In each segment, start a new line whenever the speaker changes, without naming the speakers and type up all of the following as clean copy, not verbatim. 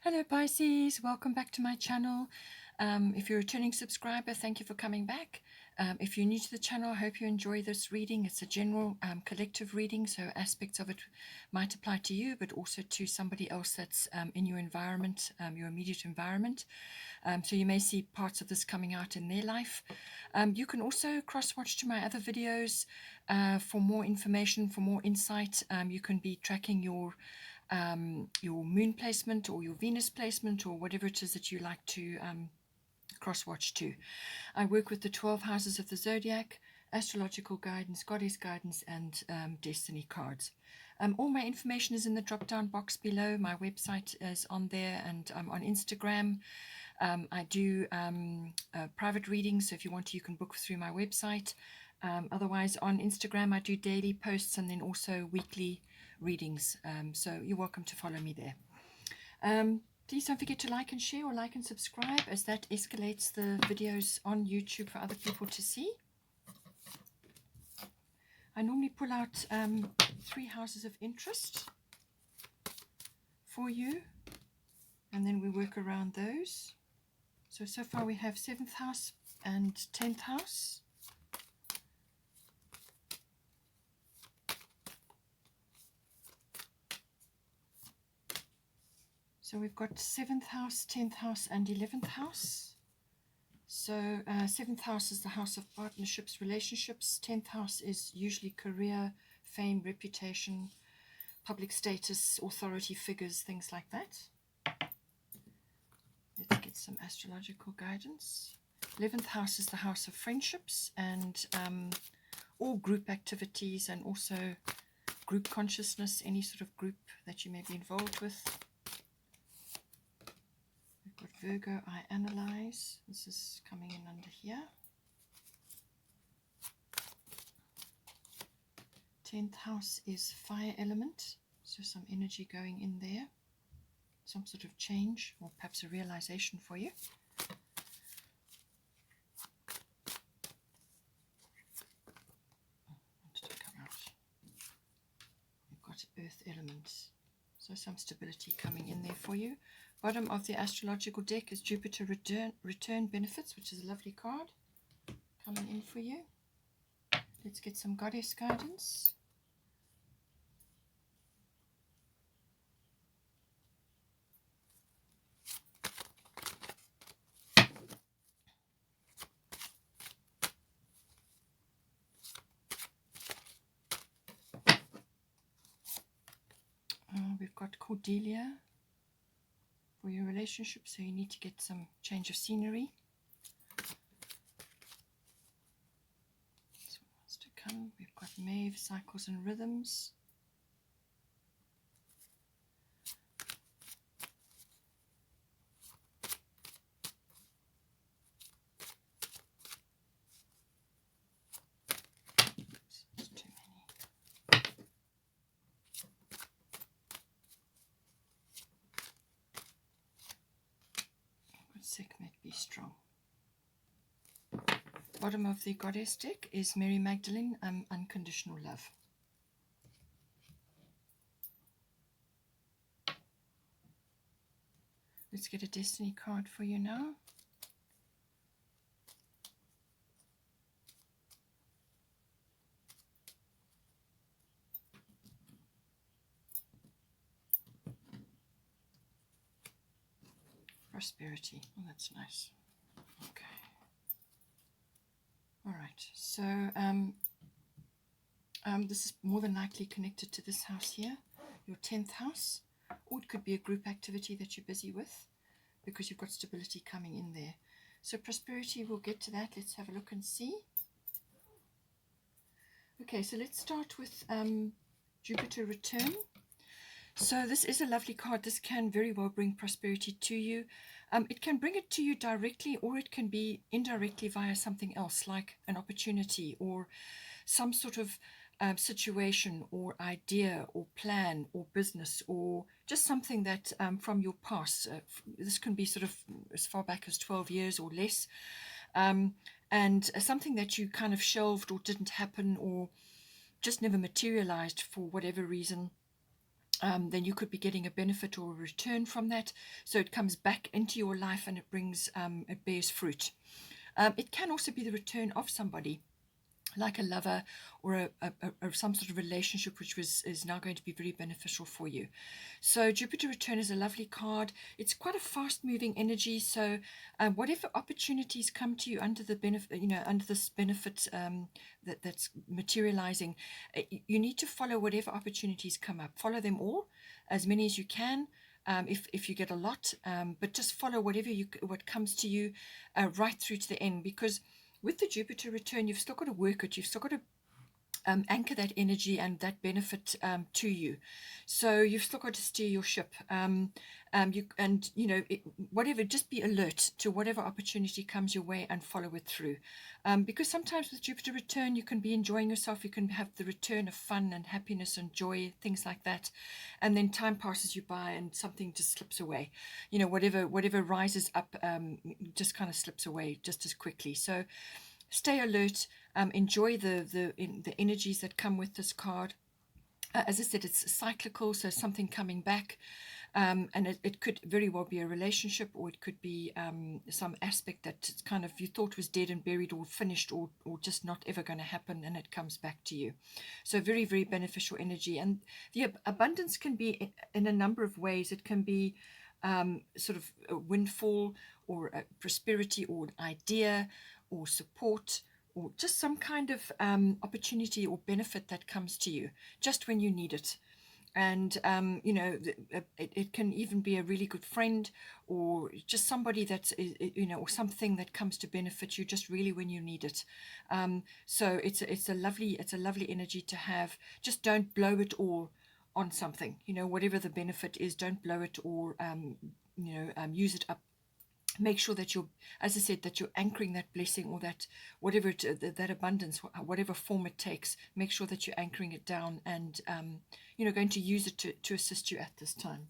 Hello Pisces, welcome back to my channel. If you're a returning subscriber, thank you for coming back. If you're new to the channel, I hope you enjoy this reading. It's a general collective reading, so aspects of it might apply to you, but also to somebody else that's in your environment, your immediate environment. So you may see parts of this coming out in their life. You can also cross-watch to my other videos for more information, for more insight. You can be tracking your moon placement or your Venus placement or whatever it is that you like to cross-watch to. I work with the 12 houses of the zodiac, astrological guidance, goddess guidance, and destiny cards. All my information is in the drop-down box below. My website is on there, and I'm on Instagram. I do private readings, so if you want to, you can book through my website. Otherwise, on Instagram, I do daily posts and then also weekly readings. So you're welcome to follow me there. Please don't forget to like and share or like and subscribe, as that escalates the videos on YouTube for other people to see. I normally pull out 3 houses of interest for you, and then we work around those. So far we have 7th house and 10th house. So we've got 7th house, 10th house, and 11th house. So 7th house is the house of partnerships, relationships. 10th house is usually career, fame, reputation, public status, authority figures, things like that. Let's get some astrological guidance. 11th house is the house of friendships and all group activities, and also group consciousness, any sort of group that you may be involved with. We've got Virgo, I analyze. This is coming in under here. 10th house is fire element, so some energy going in there. Some sort of change, or perhaps a realization for you. Wanted to come out. We've got earth elements, so some stability coming in there for you. Bottom of the astrological deck is Jupiter return benefits, which is a lovely card coming in for you. Let's get some goddess guidance. We've got Cordelia for your relationship, so you need to get some change of scenery. This one wants to come. We've got Maeve, cycles and rhythms. It's too many. Sekhmet, be strong. Bottom of the goddess deck is Mary Magdalene, unconditional love. Let's get a destiny card for you now. Prosperity. Oh, that's nice. Okay. All right. So this is more than likely connected to this house here, your 10th house, or it could be a group activity that you're busy with, because you've got stability coming in there. So prosperity, we'll get to that. Let's have a look and see. Okay, so let's start with Jupiter return. So this is a lovely card. This can very well bring prosperity to you. It can bring it to you directly, or it can be indirectly via something else, like an opportunity or some sort of situation or idea or plan or business, or just something that from your past. This can be sort of as far back as 12 years or less. And something that you kind of shelved or didn't happen or just never materialized for whatever reason. then you could be getting a benefit or a return from that. So it comes back into your life and it brings, it bears fruit. It can also be the return of somebody, like a lover or some sort of relationship which is now going to be very beneficial for you. So Jupiter return is a lovely card. It's quite a fast moving energy, so whatever opportunities come to you under the benefit, under this benefit, that's materializing, you need to follow whatever opportunities come up. Follow them all, as many as you can. If you get a lot, but just follow what comes to you, right through to the end, because with the Jupiter return, you've still got to work it. You've still got to anchor that energy and that benefit, to you. So you've still got to steer your ship. Whatever, just be alert to whatever opportunity comes your way and follow it through. Because sometimes with Jupiter return, you can be enjoying yourself. You can have the return of fun and happiness and joy, things like that. And then time passes you by and something just slips away. Whatever rises up, just kind of slips away just as quickly. So stay alert, enjoy the energies that come with this card. As I said, it's cyclical, so something coming back, and it could very well be a relationship, or it could be some aspect that kind of you thought was dead and buried or finished, or just not ever going to happen, and it comes back to you. So very, very beneficial energy. And the abundance can be in a number of ways. It can be sort of a windfall, or a prosperity, or an idea, or support, or just some kind of opportunity or benefit that comes to you just when you need it. And it can even be a really good friend, or just somebody that's, or something that comes to benefit you just really when you need it. So it's a lovely energy to have. Just don't blow it all on something. Whatever the benefit is, don't blow it, or use it up. Make sure that you're, as I said, that you're anchoring that blessing, or that whatever that abundance, whatever form it takes. Make sure that you're anchoring it down, and going to use it to assist you at this time.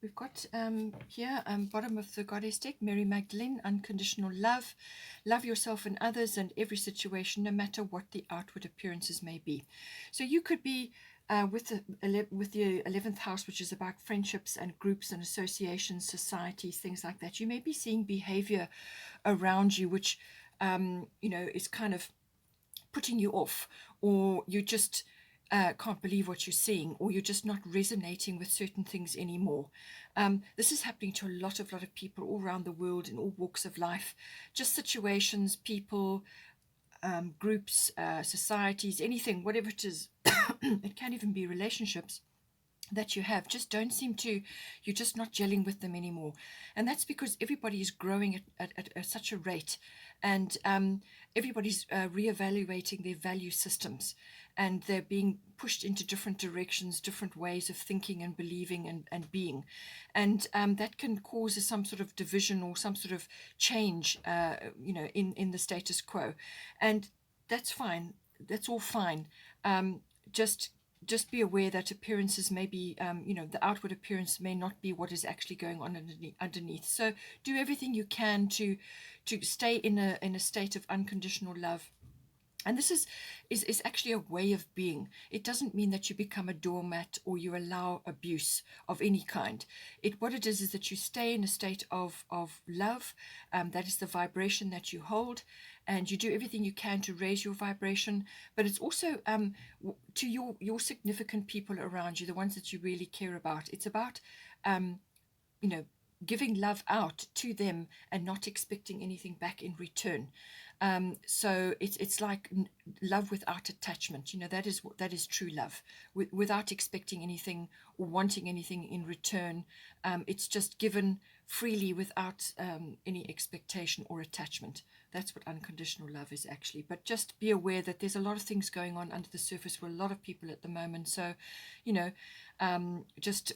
We've got here, bottom of the goddess deck, Mary Magdalene, unconditional love. Love yourself and others and every situation, no matter what the outward appearances may be. So you could be with the 11th house, which is about friendships and groups and associations, societies, things like that. You may be seeing behavior around you which is kind of putting you off, or you just can't believe what you're seeing, or you're just not resonating with certain things anymore. This is happening to a lot of people all around the world, in all walks of life. Just situations, people, groups, societies, anything, whatever it is. It can even be relationships that you have, just don't seem to, you're just not gelling with them anymore. And that's because everybody is growing at such a rate, and everybody's reevaluating their value systems, and they're being pushed into different directions, different ways of thinking and believing and being. And that can cause some sort of division or some sort of change, in the status quo. And that's fine. That's all fine. Just be aware that appearances may be, the outward appearance may not be what is actually going on underneath. So do everything you can to stay in a state of unconditional love. And this is actually a way of being. It doesn't mean that you become a doormat or you allow abuse of any kind. What it is that you stay in a state of love. That is the vibration that you hold, and you do everything you can to raise your vibration. But it's also to your significant people around you, the ones that you really care about. It's about giving love out to them and not expecting anything back in return. So it's like love without attachment. That is true love, without expecting anything or wanting anything in return. It's just given freely without any expectation or attachment. That's what unconditional love is actually. But just be aware that there's a lot of things going on under the surface for a lot of people at the moment. So, just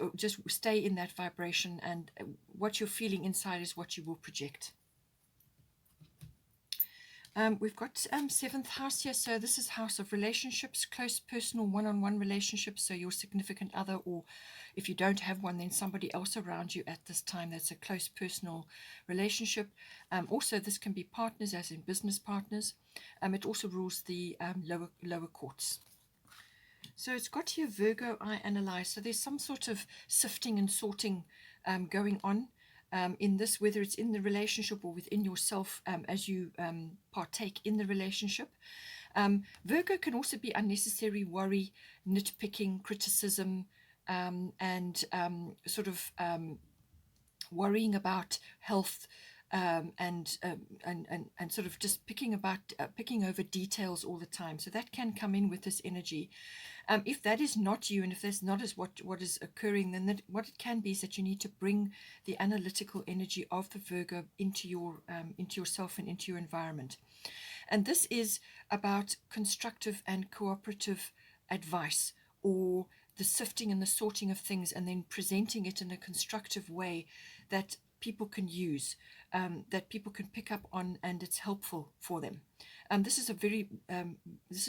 stay in that vibration, and what you're feeling inside is what you will project. We've got 7th house here. So this is house of relationships, close personal one-on-one relationships. So your significant other, or if you don't have one, then somebody else around you at this time. That's a close personal relationship. Also, this can be partners, as in business partners. It also rules the lower courts. So it's got here Virgo I analyze. So there's some sort of sifting and sorting going on in this, whether it's in the relationship or within yourself as you partake in the relationship. Virgo can also be unnecessary worry, nitpicking, criticism, and worrying about health, and sort of just picking over details all the time. So that can come in with this energy. If that is not you, and if that's not as what is occurring, then what it can be is that you need to bring the analytical energy of the Virgo into yourself and into your environment. And this is about constructive and cooperative advice, or the sifting and the sorting of things, and then presenting it in a constructive way that people can use, that people can pick up on, and it's helpful for them. This is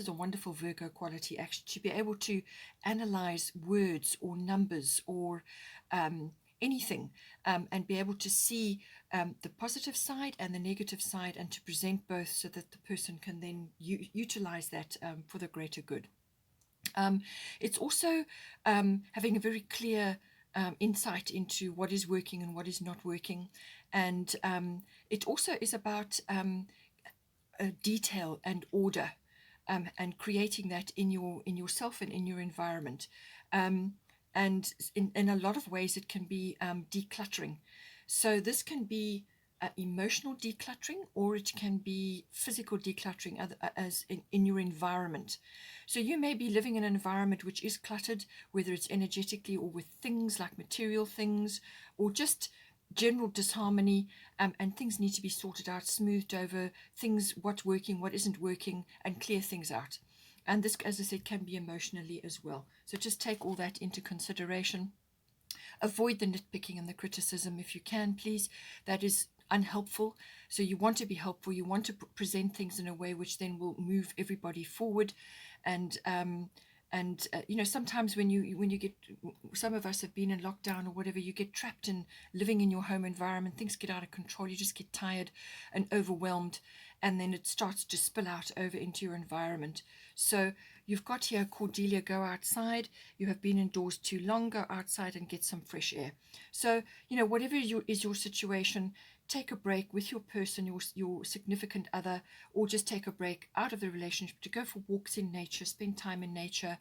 a wonderful Virgo quality, actually, to be able to analyze words or numbers or anything, and be able to see the positive side and the negative side, and to present both so that the person can then utilize that for the greater good. It's also having a very clear insight into what is working and what is not working, and it also is about detail and order, and creating that in yourself and in your environment. And in a lot of ways, it can be decluttering. So this can be emotional decluttering, or it can be physical decluttering, as in your environment. So you may be living in an environment which is cluttered, whether it's energetically or with things like material things, or just general disharmony, and things need to be sorted out, smoothed over, things, what's working, what isn't working, and clear things out. And this, as I said, can be emotionally as well. So just take all that into consideration. Avoid the nitpicking and the criticism if you can, please. That is unhelpful. So you want to be helpful. You want to present things in a way which then will move everybody forward. And sometimes when you get, some of us have been in lockdown or whatever, you get trapped in living in your home environment, things get out of control, you just get tired and overwhelmed, and then it starts to spill out over into your environment. So you've got here, Cordelia, go outside. You have been indoors too long, go outside and get some fresh air. So, whatever is your situation, take a break with your person, your significant other, or just take a break out of the relationship to go for walks in nature, spend time in nature,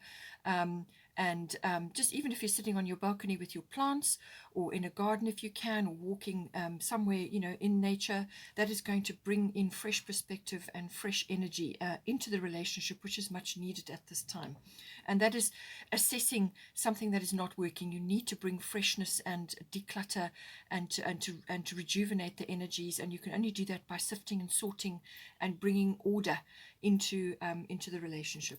and just even if you're sitting on your balcony with your plants, or in a garden if you can, or walking somewhere, in nature, that is going to bring in fresh perspective and fresh energy into the relationship, which is much needed at this time. And that is assessing something that is not working. You need to bring freshness and declutter, and to rejuvenate the energies, and you can only do that by sifting and sorting and bringing order into the relationship.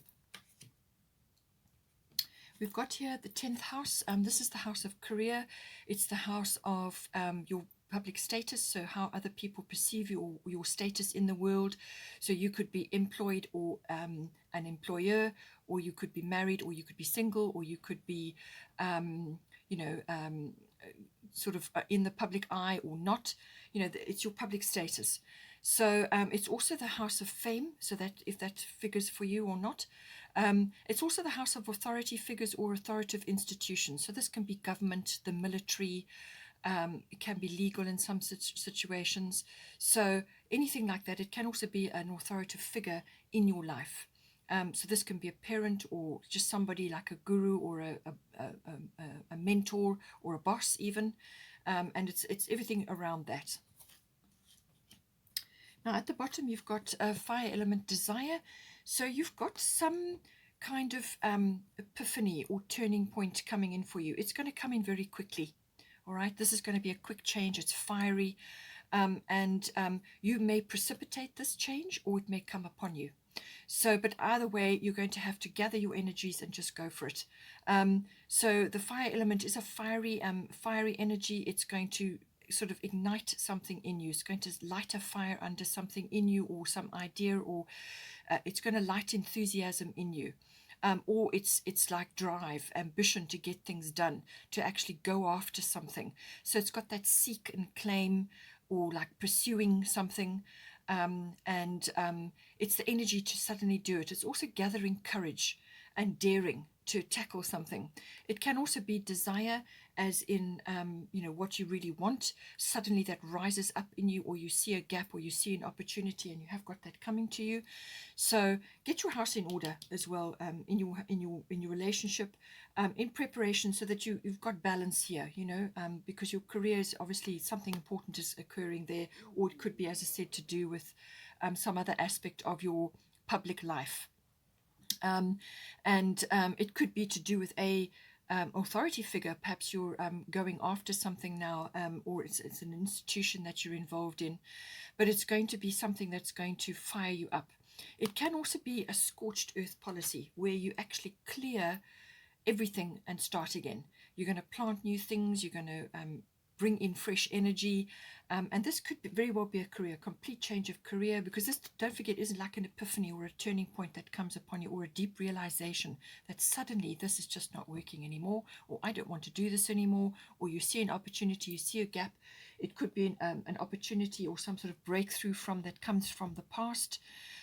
We've got here the 10th house. This is the house of career. It's the house of your public status, so how other people perceive you, or your status in the world. So you could be employed, or an employer, or you could be married, or you could be single, or you could be sort of in the public eye or not. It's your public status. So it's also the house of fame, so that if that figures for you or not. It's also the house of authority figures or authoritative institutions. So this can be government, the military, it can be legal in some situations. So anything like that. It can also be an authoritative figure in your life. So this can be a parent, or just somebody like a guru, or a mentor, or a boss even. And it's everything around that. Now at the bottom you've got a fire element, desire. So you've got some kind of epiphany or turning point coming in for you. It's going to come in very quickly. All right, this is going to be a quick change. It's fiery, and you may precipitate this change, or it may come upon you. So, but either way, you're going to have to gather your energies and just go for it. So the fire element is a fiery energy. It's going to sort of ignite something in you. It's going to light a fire under something in you, or some idea, or it's going to light enthusiasm in you. Or it's like drive, ambition to get things done, to actually go after something. So it's got that seek and claim, or like pursuing something, and it's the energy to suddenly do it. It's also gathering courage, and daring to tackle something. It can also be desire, as in, what you really want, suddenly that rises up in you, or you see a gap, or you see an opportunity, and you have got that coming to you. So get your house in order as well, in your relationship, in preparation, so that you've got balance here, because your career is obviously something important is occurring there, or it could be, as I said, to do with some other aspect of your public life. And it could be to do with a authority figure. Perhaps you're going after something now, or it's an institution that you're involved in, but it's going to be something that's going to fire you up. It can also be a scorched earth policy, where you actually clear everything and start again. You're going to plant new things, you're going to bring in fresh energy, and this could very well be a career, complete change of career, because this, don't forget, isn't like an epiphany or a turning point that comes upon you, or a deep realization that suddenly this is just not working anymore, or I don't want to do this anymore, or you see an opportunity, you see a gap. It could be an opportunity or some sort of breakthrough that comes from the past.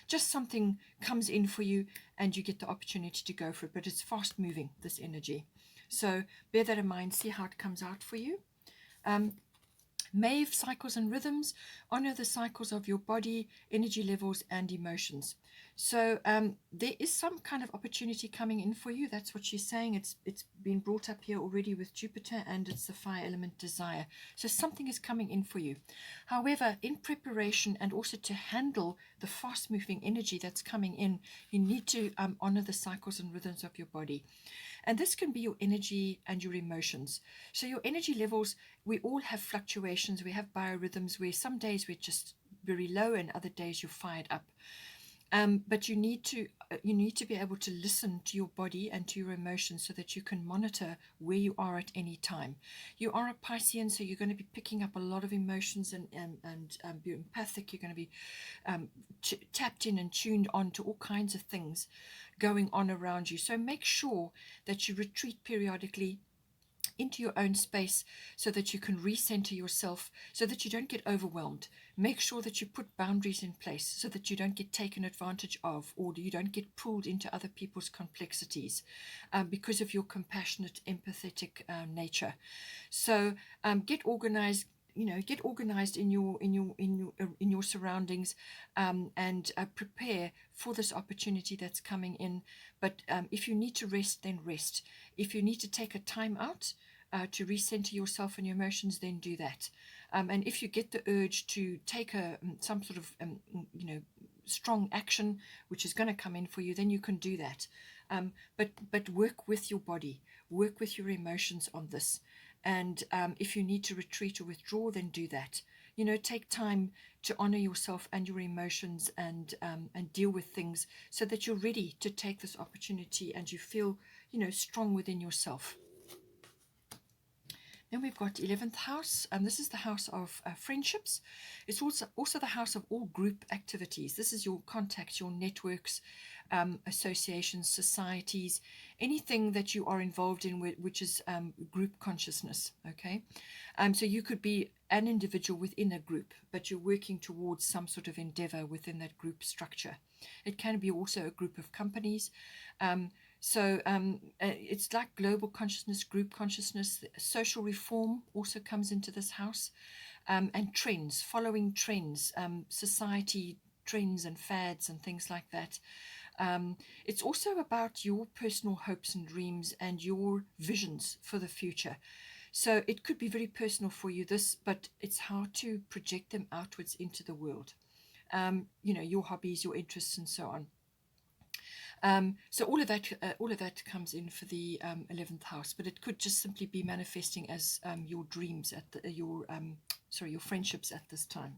Just something comes in for you and you get the opportunity to go for it, but it's fast moving, this energy. So bear that in mind, see how it comes out for you. Maeve, cycles and rhythms. Honor the cycles of your body, energy levels, and emotions. So there is some kind of opportunity coming in for you. That's what she's saying. It's been brought up here already with Jupiter, and it's the fire element, desire. So something is coming in for you. However, in preparation and also to handle the fast moving energy that's coming in, you need to honor the cycles and rhythms of your body. And this can be your energy and your emotions. So your energy levels, we all have fluctuations. We have biorhythms where some days we're just very low and other days you're fired up. But you need to be able to listen to your body and to your emotions, so that you can monitor where you are at any time. You are a Piscean, so you're going to be picking up a lot of emotions and be empathic. You're going to be tapped in and tuned on to all kinds of things going on around you. So make sure that you retreat periodically into your own space, so that you can recenter yourself, so that you don't get overwhelmed. Make sure that you put boundaries in place, so that you don't get taken advantage of, or you don't get pulled into other people's complexities because of your compassionate, empathetic nature. So get organized. Get organized in your surroundings, and prepare for this opportunity that's coming in. But if you need to rest, then rest. If you need to take a time out to recenter yourself and your emotions, then do that. And if you get the urge to take some sort of strong action, which is going to come in for you, then you can do that. But work with your body, work with your emotions on this. And if you need to retreat or withdraw, then do that. Take time to honor yourself and your emotions, and deal with things, so that you're ready to take this opportunity and you feel, strong within yourself. Then we've got 11th house, and this is the house of friendships. It's also the house of all group activities. This is your contacts, your networks, associations, societies, anything that you are involved in, which is group consciousness. Okay, so you could be an individual within a group, but you're working towards some sort of endeavor within that group structure. It can be also a group of companies. So it's like global consciousness, group consciousness. Social reform also comes into this house, and trends, following trends, society trends and fads and things like that. It's also about your personal hopes and dreams and your visions for the future. So it could be very personal for you, but it's how to project them outwards into the world. Your hobbies, your interests, and so on. So all of that comes in for the 11th house, but it could just simply be manifesting as your dreams your friendships at this time.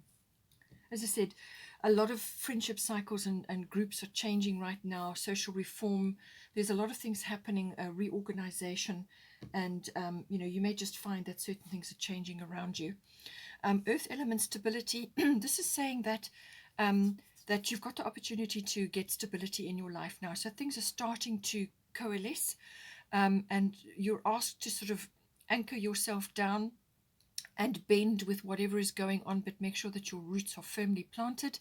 As I said, a lot of friendship cycles and groups are changing right now. Social reform, there's a lot of things happening, reorganization, and you may just find that certain things are changing around you. Earth element stability. This is saying that that you've got the opportunity to get stability in your life now. So things are starting to coalesce, and you're asked to sort of anchor yourself down and bend with whatever is going on, but make sure that your roots are firmly planted.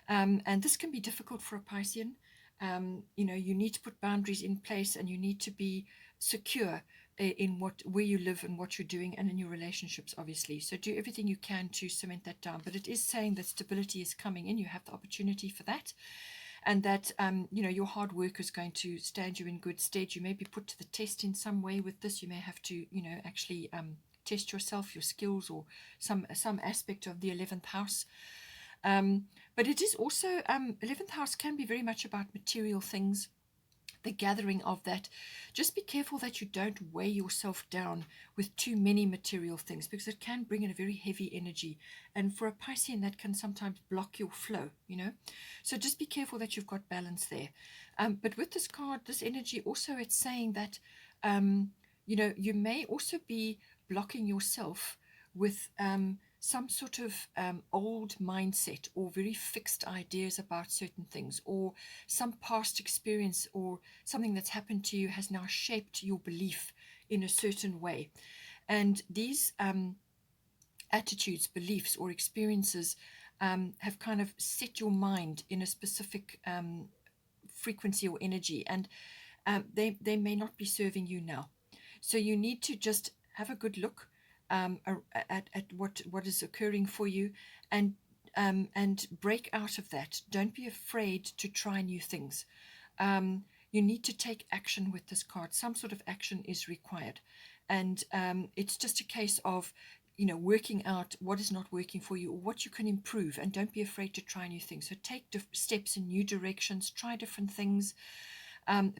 And this can be difficult for a Piscean. You need to put boundaries in place, and you need to be secure in where you live and what you're doing, and in your relationships, obviously. So do everything you can to cement that down. But it is saying that stability is coming in. You have the opportunity for that, and that your hard work is going to stand you in good stead. You may be put to the test in some way with this. You may have to actually test yourself, your skills, or some aspect of the 11th house. But it is also 11th house can be very much about material things, the gathering of that. Just be careful that you don't weigh yourself down with too many material things, because it can bring in a very heavy energy, and for a Piscean that can sometimes block your flow. So just be careful that you've got balance there. But with this card, this energy also, it's saying that you may also be blocking yourself with some sort of old mindset, or very fixed ideas about certain things, or some past experience, or something that's happened to you has now shaped your belief in a certain way. And these attitudes, beliefs, or experiences have kind of set your mind in a specific frequency or energy, and they may not be serving you now. So you need to just have a good look at what is occurring for you, and break out of that. Don't be afraid to try new things. You need to take action with this card. Some sort of action is required, and it's just a case of working out what is not working for you, or what you can improve, and don't be afraid to try new things. So take steps in new directions, try different things.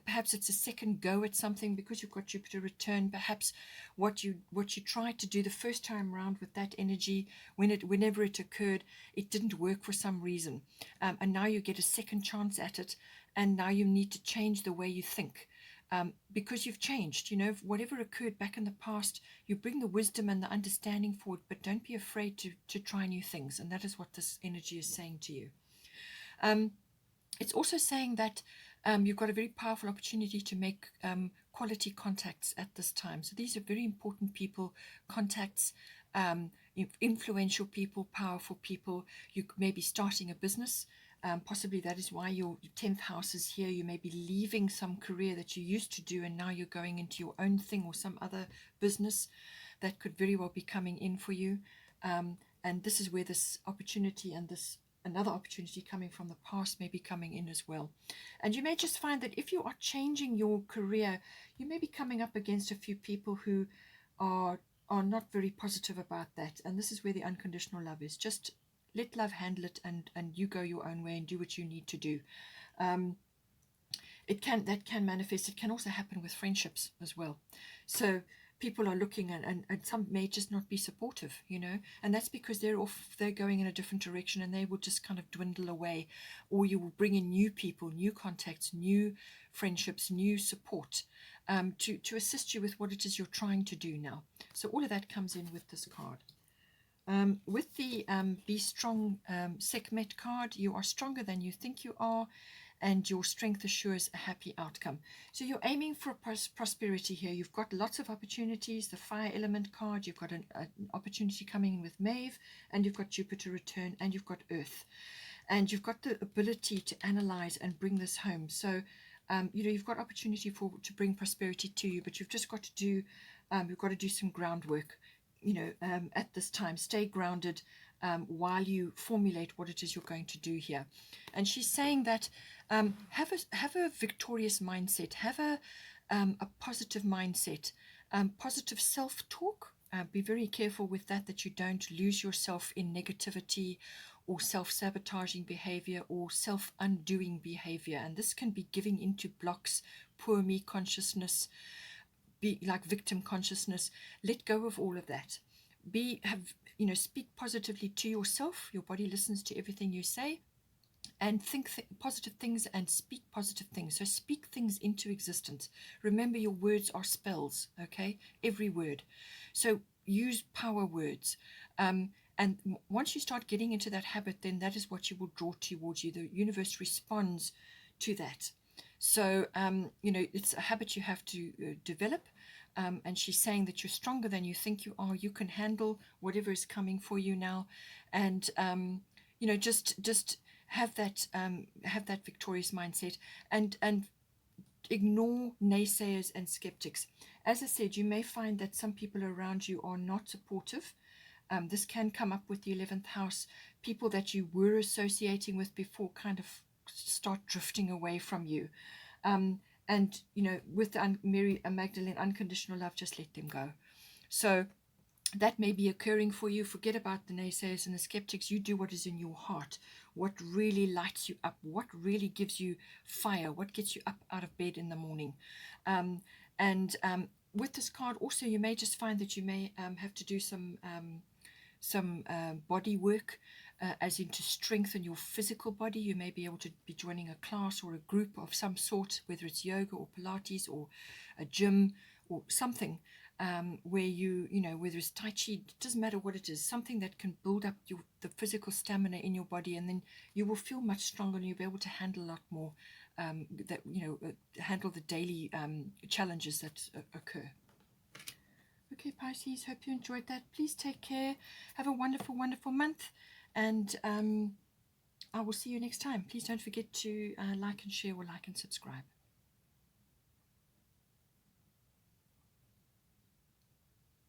Perhaps it's a second go at something because you've got Jupiter return. Perhaps what you tried to do the first time around with that energy, whenever it occurred, it didn't work for some reason, and now you get a second chance at it, and now you need to change the way you think. Because you've changed, whatever occurred back in the past, you bring the wisdom and the understanding forward, but don't be afraid to try new things. And that is what this energy is saying to you. It's also saying that you've got a very powerful opportunity to make quality contacts at this time. So these are very important people, contacts, influential people, powerful people. You may be starting a business. Possibly that is why your 10th house is here. You may be leaving some career that you used to do, and now you're going into your own thing, or some other business that could very well be coming in for you. And this is where this opportunity, and this another opportunity coming from the past, may be coming in as well. And you may just find that if you are changing your career, you may be coming up against a few people who are not very positive about that. And this is where the unconditional love is. Just let love handle it, and you go your own way and do what you need to do. That can manifest. It can also happen with friendships as well. So people are looking, and some may just not be supportive, and that's because they're going in a different direction, and they will just kind of dwindle away. Or you will bring in new people, new contacts, new friendships, new support to assist you with what it is you're trying to do now. So all of that comes in with this card. With the Be Strong Sekhmet card, you are stronger than you think you are, and your strength assures a happy outcome. So you're aiming for prosperity here. You've got lots of opportunities. The fire element card, you've got an opportunity coming in with Maeve, and you've got Jupiter return, and you've got Earth. And you've got the ability to analyze and bring this home. So, you've got opportunity to bring prosperity to you, but you've just got to do, you've got to do some groundwork, at this time. Stay grounded while you formulate what it is you're going to do here. And she's saying that have a victorious mindset, have a positive mindset, positive self-talk. Be very careful with that you don't lose yourself in negativity or self-sabotaging behavior or self-undoing behavior. And this can be giving into blocks, poor me consciousness, be like victim consciousness. Let go of all of that. Speak positively to yourself. Your body listens to everything you say, and think positive things and speak positive things. So speak things into existence. Remember, your words are spells, okay? Every word. So use power words. And once you start getting into that habit, then that is what you will draw towards you. The universe responds to that. So, it's a habit you have to develop. And she's saying that you're stronger than you think you are. You can handle whatever is coming for you now. And, just have that victorious mindset, and ignore naysayers and skeptics. As I said, you may find that some people around you are not supportive. This can come up with the 11th house. People that you were associating with before kind of start drifting away from you. And, with Mary Magdalene, unconditional love, just let them go. So that may be occurring for you. Forget about the naysayers and the skeptics. You do what is in your heart, what really lights you up, what really gives you fire, what gets you up out of bed in the morning. And with this card also, you may just find that you may have to do some body work, as in to strengthen your physical body. You may be able to be joining a class or a group of some sort, whether it's yoga or Pilates or a gym or something, where whether it's Tai Chi, it doesn't matter what it is, something that can build up the physical stamina in your body, and then you will feel much stronger and you'll be able to handle a lot more, handle the daily challenges that occur. Okay, Pisces, hope you enjoyed that. Please take care. Have a wonderful, wonderful month. And I will see you next time. Please don't forget to like and share or like and subscribe.